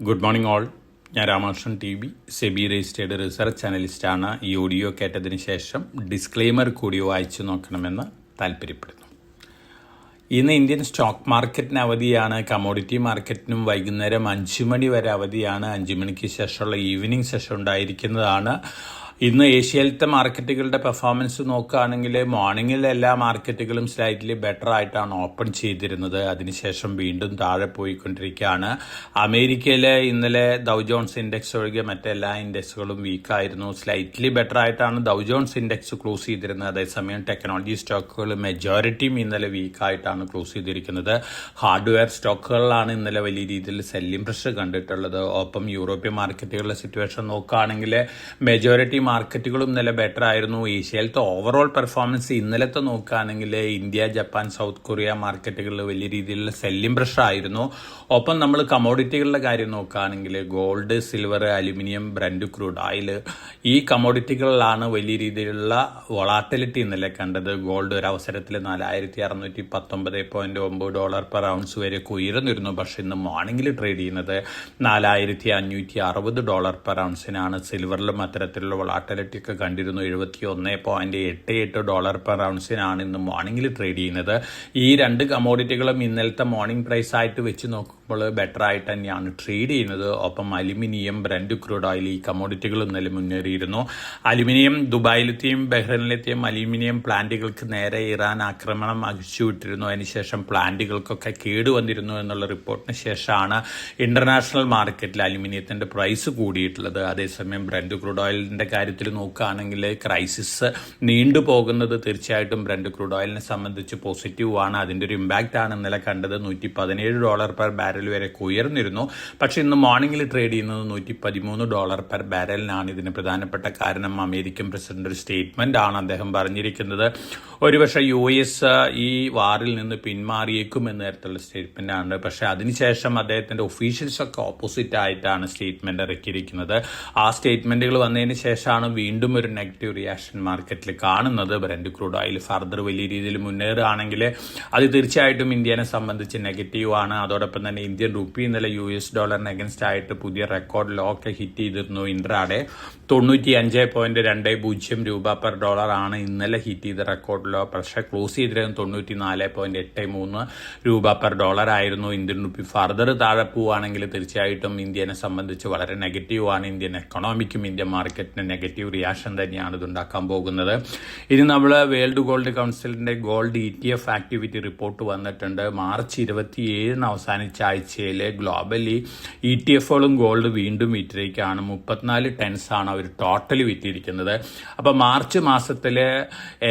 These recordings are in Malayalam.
Good morning all. ഞാൻ Ramakrishnan TB, SEBI registered research അനലിസ്റ്റാണ്. ഈ ഓഡിയോ കേട്ടതിന് ശേഷം ഡിസ്ക്ലെയിമർ കൂടി വായിച്ചു നോക്കണമെന്ന് താല്പര്യപ്പെടുന്നു. ഇന്ന് ഇന്ത്യൻ സ്റ്റോക്ക് മാർക്കറ്റിന് അവധിയാണ്. കമ്മോഡിറ്റി മാർക്കറ്റിനും വൈകുന്നേരം 5 മണി വരെ അവധിയാണ്. 5 മണിക്ക് ശേഷമുള്ള ഈവനിങ് സെഷൻ ഉണ്ടായിരിക്കുന്നതാണ്. ഇന്ന് ഏഷ്യയിലത്തെ മാർക്കറ്റുകളുടെ പെർഫോമൻസ് നോക്കുകയാണെങ്കിൽ മോർണിംഗിൽ എല്ലാ മാർക്കറ്റുകളും സ്ലൈറ്റ്ലി ബെറ്റർ ആയിട്ടാണ് ഓപ്പൺ ചെയ്തിരുന്നത്. അതിനുശേഷം വീണ്ടും താഴെ പോയിക്കൊണ്ടിരിക്കുകയാണ്. അമേരിക്കയിലെ ഇന്നലെ ഡൗ ജോൺസ് ഇൻഡെക്സ് ഒഴികെ മറ്റെല്ലാ ഇൻഡെക്സുകളും വീക്കായിരുന്നു. സ്ലൈറ്റ്ലി ബെറ്റർ ആയിട്ടാണ് ഡൗ ജോൺസ് ഇൻഡെക്സ് ക്ലോസ് ചെയ്തിരുന്നത്. അതേസമയം ടെക്നോളജി സ്റ്റോക്കുകൾ മെജോറിറ്റിയും ഇന്നലെ വീക്കായിട്ടാണ് ക്ലോസ് ചെയ്തിരിക്കുന്നത്. ഹാർഡ്വെയർ സ്റ്റോക്കുകളിലാണ് ഇന്നലെ വലിയ രീതിയിൽ സെല്ലിംഗ് പ്രഷർ കണ്ടിട്ടുള്ളത്. ഒപ്പം യൂറോപ്യൻ മാർക്കറ്റുകളുടെ സിറ്റുവേഷൻ നോക്കുകയാണെങ്കിൽ മെജോറിറ്റി മാർക്കറ്റുകളും ഇന്നലെ ബെറ്റർ ആയിരുന്നു. ഏഷ്യയിലത്തെ ഓവറോൾ പെർഫോമൻസ് ഇന്നലത്തെ നോക്കുകയാണെങ്കിൽ ഇന്ത്യ, ജപ്പാൻ, സൗത്ത് കൊറിയ മാർക്കറ്റുകളിൽ വലിയ രീതിയിലുള്ള സെല്ലിംഗ് പ്രഷർ ആയിരുന്നു. ഒപ്പം നമ്മൾ കമോഡിറ്റികളുടെ കാര്യം നോക്കുകയാണെങ്കിൽ gold, silver, aluminium, Brent crude oil, ഈ കമോഡിറ്റികളിലാണ് വലിയ രീതിയിലുള്ള വൊളാറ്റിലിറ്റി ഇന്നലെ കണ്ടത്. ഗോൾഡ് ഒരു അവസരത്തിൽ $4619.9 പെർ ഔൺസ് വരെ ഉയർന്നിരുന്നു. പക്ഷെ ഇന്ന് മോർണിംഗിൽ ട്രേഡ് ചെയ്യുന്നത് $4560 പെർ ഔൺസിനാണ്. സിൽവറിലും അത്തരത്തിലുള്ള വൊളാറ്റിലിറ്റി ഒക്കെ കണ്ടിരുന്നു. $71.88 പെർ ഔൺസിനാണ് ഇന്ന് മോർണിംഗിൽ ട്രേഡ് ചെയ്യുന്നത്. ഈ രണ്ട് കമോഡിറ്റികളും ഇന്നലത്തെ മോർണിംഗ് പ്രൈസ് ആയിട്ട് വെച്ച് നോക്കുമ്പോൾ ബെറ്റർ ആയിട്ട് തന്നെയാണ് ട്രേഡ് ചെയ്യുന്നത്. ഒപ്പം അലുമിനിയം, ബ്രന്റ് ക്രൂഡ് ഓയിൽ, ഈ കമോഡിറ്റികൾ ഇന്നലെ മുന്നേറിയിരുന്നു. അലുമിനിയം ദുബായിലെത്തിയും ബഹ്റൈനിലെത്തിയും അലുമിനിയം പ്ലാന്റുകൾക്ക് നേരെ ഇറാൻ ആക്രമണം അഴിച്ചുവിട്ടിരുന്നു. അതിനുശേഷം പ്ലാന്റുകൾക്കൊക്കെ കേടുവന്നിരുന്നു എന്നുള്ള റിപ്പോർട്ടിന് ശേഷമാണ് ഇന്റർനാഷണൽ മാർക്കറ്റിൽ അലുമിനിയത്തിന്റെ പ്രൈസ് കൂടിയിട്ടുള്ളത്. അതേസമയം ബ്രന്റ് ക്രൂഡ് ഓയിലിന്റെ കാര്യത്തിൽ നോക്കുകയാണെങ്കിൽ ക്രൈസിസ് നീണ്ടുപോകുന്നത് തീർച്ചയായിട്ടും ബ്രന്റ് ക്രൂഡ് ഓയിലിനെ സംബന്ധിച്ച് പോസിറ്റീവ് ആണ്. അതിന്റെ ഒരു ഇമ്പാക്റ്റ് ആണ് ഇന്നലെ കണ്ടത്. $117 പെർ ബാരൽ വരെ ഉയർന്നിരുന്നു. പക്ഷെ ഇന്ന് മോർണിംഗിൽ ട്രേഡ് ചെയ്യുന്നത് $113 പെർ ബാരലിനാണ്. ഇതിന് പ്രധാനപ്പെട്ട കാരണം അമേരിക്കൻ പ്രസിഡന്റ് ഒരു സ്റ്റേറ്റ്മെന്റ് ആണ്. അദ്ദേഹം പറഞ്ഞിരിക്കുന്നത് ഒരുപക്ഷെ US ഈ വാറിൽ നിന്ന് പിന്മാറിയേക്കും എന്ന തരത്തിലുള്ള സ്റ്റേറ്റ്മെന്റ് ആണ്. പക്ഷെ അതിനുശേഷം അദ്ദേഹത്തിന്റെ ഒഫീഷ്യൽസ് ഒക്കെ ഓപ്പോസിറ്റ് ആയിട്ടാണ് സ്റ്റേറ്റ്മെന്റ് ഇറക്കിയിരിക്കുന്നത്. ആ സ്റ്റേറ്റ്മെന്റുകൾ വന്നതിന് ശേഷമാണ് വീണ്ടും ഒരു നെഗറ്റീവ് റിയാക്ഷൻ മാർക്കറ്റിൽ കാണുന്നത്. ബ്രന്റ് ക്രൂഡ് ഓയിൽ ഫർദർ വലിയ രീതിയിൽ മുന്നേറുകയാണെങ്കിൽ അത് തീർച്ചയായിട്ടും ഇന്ത്യനെ സംബന്ധിച്ച് നെഗറ്റീവ് ആണ്. അതോടൊപ്പം തന്നെ ഇന്ത്യൻ റുപ്പി ഇന്നലെ US ഡോളറിന് അഗൻസ്റ്റ് ആയിട്ട് പുതിയ റെക്കോർഡ് ലോ ഒക്കെ ഹിറ്റ് ചെയ്തിരുന്നു. ഇൻട്രാഡേ 95.20 രൂപ പെർ ഡോളർ ആണ് ഇന്നലെ ഹിറ്റ് ചെയ്ത റെക്കോർഡ് ലോ. പക്ഷേ ക്ലോസ് ചെയ്തിരുന്നത് 94.83 രൂപ പെർ ഡോളർ ആയിരുന്നു. ഇന്ത്യൻ റുപ്പി ഫർദർ താഴെ പോവുകയാണെങ്കിൽ തീർച്ചയായിട്ടും ഇന്ത്യനെ സംബന്ധിച്ച് വളരെ നെഗറ്റീവ് ആണ്. ഇന്ത്യൻ എക്കണോമിക്കും ഇന്ത്യൻ മാർക്കറ്റിന് നെഗറ്റീവ് റിയാക്ഷൻ തന്നെയാണ് ഇതുണ്ടാക്കാൻ പോകുന്നത്. ഇനി നമ്മൾ വേൾഡ് ഗോൾഡ് കൗൺസിലിന്റെ ഗോൾഡ് ETF ആക്ടിവിറ്റി റിപ്പോർട്ട് വന്നിട്ടുണ്ട്. മാർച്ച് 27 അവസാനിച്ച ആഴ്ചയിൽ ഗ്ലോബലി ETFകളും ഗോൾഡ് വീണ്ടും വിറ്റിരിക്കുകയാണ്. 34 ടൺസ് ആണ് അവർ ടോട്ടലി വിറ്റിരിക്കുന്നത്. അപ്പോൾ മാർച്ച് മാസത്തിലെ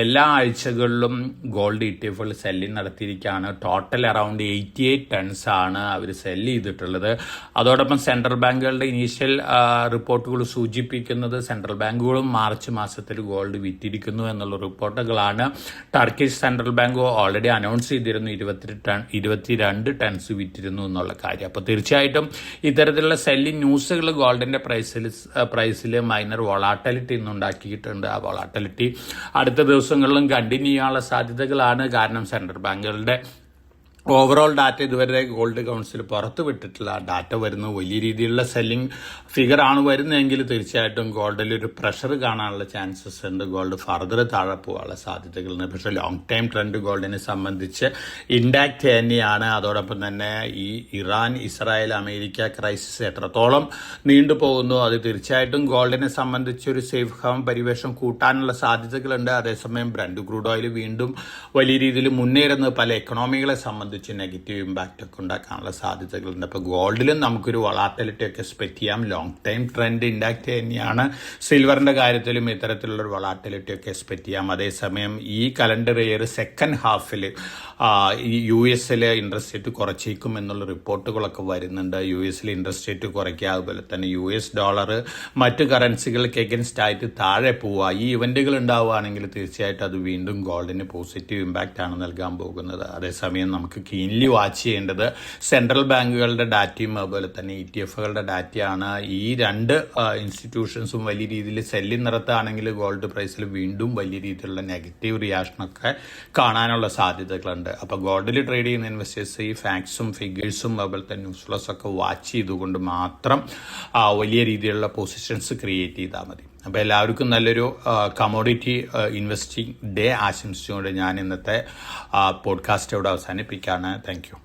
എല്ലാ ആഴ്ചകളിലും ഗോൾഡ് ETFകൾ സെല്ലിംഗ് നടത്തിയിരിക്കുകയാണ്. ടോട്ടൽ അറൌണ്ട് 88 ടൺസ് ആണ് അവർ സെല്ല് ചെയ്തിട്ടുള്ളത്. അതോടൊപ്പം സെൻട്രൽ ബാങ്കുകളുടെ ഇനീഷ്യൽ റിപ്പോർട്ടുകൾ സൂചിപ്പിക്കുന്നത് സെൻട്രൽ ബാങ്കുകളും മാർച്ച് മാസത്തിൽ ഗോൾഡ് വിറ്റിരിക്കുന്നു എന്നുള്ള റിപ്പോർട്ടുകളാണ്. Turkish central bank already announce ചെയ്തിരുന്നു 22 ടൺസ് വിറ്റിരുന്നു എന്നുള്ള കാര്യം. അപ്പോൾ തീർച്ചയായിട്ടും ഇത്തരത്തിലുള്ള സെല്ലിംഗ് ന്യൂസുകൾ ഗോൾഡിന്റെ പ്രൈസിൽ മൈനർ വൊളാറ്റിലിറ്റി ഇന്നുണ്ടാക്കിയിട്ടുണ്ട്. ആ വൊളാറ്റിലിറ്റി അടുത്ത ദിവസങ്ങളിലും കണ്ടിന്യൂ ചെയ്യാനുള്ള സാധ്യതകളാണ്. കാരണം സെൻട്രൽ ബാങ്കുകളുടെ ഓവറോൾ ഡാറ്റ ഇതുവരെ ഗോൾഡ് കൗൺസിൽ പുറത്തു വിട്ടിട്ടില്ല. ഡാറ്റ വരുന്നത് വലിയ രീതിയിലുള്ള സെല്ലിംഗ് ഫിഗർ ആണ് വരുന്നതെങ്കിൽ തീർച്ചയായിട്ടും ഗോൾഡിൽ ഒരു പ്രഷർ കാണാനുള്ള ചാൻസസ് ഉണ്ട്. ഗോൾഡ് ഫർദർ താഴെ പോകാനുള്ള സാധ്യതകളുണ്ട്. പക്ഷേ ലോങ് ടൈം ട്രെൻഡ് ഗോൾഡിനെ സംബന്ധിച്ച് ഇൻഡാക്റ്റ് തന്നെയാണ്. അതോടൊപ്പം തന്നെ ഈ ഇറാൻ, ഇസ്രായേൽ, അമേരിക്ക ക്രൈസിസ് എത്രത്തോളം നീണ്ടുപോകുന്നു അത് തീർച്ചയായിട്ടും ഗോൾഡിനെ സംബന്ധിച്ച് ഒരു സേഫ് ഹോം പരിവേഷം കൂട്ടാനുള്ള സാധ്യതകളുണ്ട്. അതേസമയം ബ്രന്റ് ക്രൂഡ് ഓയിൽ വീണ്ടും വലിയ രീതിയിൽ മുന്നേറുന്നത് പല എക്കണോമികളെ സംബന്ധിച്ച് നെഗറ്റീവ് ഇമ്പാക്റ്റ് ഒക്കെ ഉണ്ടാക്കാനുള്ള സാധ്യതകളുണ്ട്. അപ്പോൾ ഗോൾഡിലും നമുക്കൊരു വൊളാറ്റിലിറ്റി ഒക്കെ എക്സ്പെക്ട് ചെയ്യാം. ലോങ് ടൈം ട്രെൻഡ് ഇൻഡാക്റ്റ് തന്നെയാണ്. സിൽവറിന്റെ കാര്യത്തിലും ഇത്തരത്തിലുള്ള ഒരു വൊളാറ്റിലിറ്റി ഒക്കെ എക്സ്പെക്ട് ചെയ്യാം. അതേസമയം ഈ കലണ്ടർ ഇയർ സെക്കൻഡ് ഹാഫിൽ US ഇൻട്രസ്റ്റ് റേറ്റ് കുറച്ചേക്കും എന്നുള്ള റിപ്പോർട്ടുകളൊക്കെ വരുന്നുണ്ട്. US ഇൻട്രസ്റ്റ് റേറ്റ് കുറയ്ക്കുക, അതുപോലെ തന്നെ US ഡോളർ മറ്റു കറൻസികൾക്ക് എഗൻസ്റ്റ് ആയിട്ട് താഴെ പോവുക, ഈ ഇവന്റുകൾ ഉണ്ടാവുകയാണെങ്കിൽ തീർച്ചയായിട്ടും അത് വീണ്ടും ഗോൾഡിന് പോസിറ്റീവ് ഇമ്പാക്റ്റ് ആണ് നൽകാൻ പോകുന്നത്. അതേസമയം നമുക്ക് നമുക്ക് കീൻലി വാച്ച് ചെയ്യേണ്ടത് സെൻട്രൽ ബാങ്കുകളുടെ ഡാറ്റയും അതുപോലെ തന്നെ ETF-കളുടെ ഡാറ്റയാണ്. ഈ രണ്ട് ഇൻസ്റ്റിറ്റ്യൂഷൻസും വലിയ രീതിയിൽ സെല്ലിംഗ് നടത്തുകയാണെങ്കിൽ ഗോൾഡ് പ്രൈസിൽ വീണ്ടും വലിയ രീതിയിലുള്ള നെഗറ്റീവ് റിയാക്ഷനൊക്കെ കാണാനുള്ള സാധ്യതകളുണ്ട്. അപ്പോൾ ഗോൾഡിൽ ട്രേഡ് ചെയ്യുന്ന ഇൻവെസ്റ്റേഴ്സ് ഈ ഫാക്ട്സും ഫിഗേഴ്സും അതുപോലെ തന്നെ ന്യൂസ് ഫ്ലോസ് ഒക്കെ വാച്ച് ചെയ്തുകൊണ്ട് മാത്രം വലിയ രീതിയിലുള്ള പൊസിഷൻസ് ക്രിയേറ്റ് ചെയ്താൽ മതി. അപ്പോൾ എല്ലാവർക്കും നല്ലൊരു കമോഡിറ്റി ഇൻവെസ്റ്റിംഗ് ഡേ ആശംസിച്ചുകൊണ്ട് ഞാൻ ഇന്നത്തെ പോഡ്കാസ്റ്റ് ഇവിടെ അവസാനിപ്പിക്കുകയാണ്. Thank you.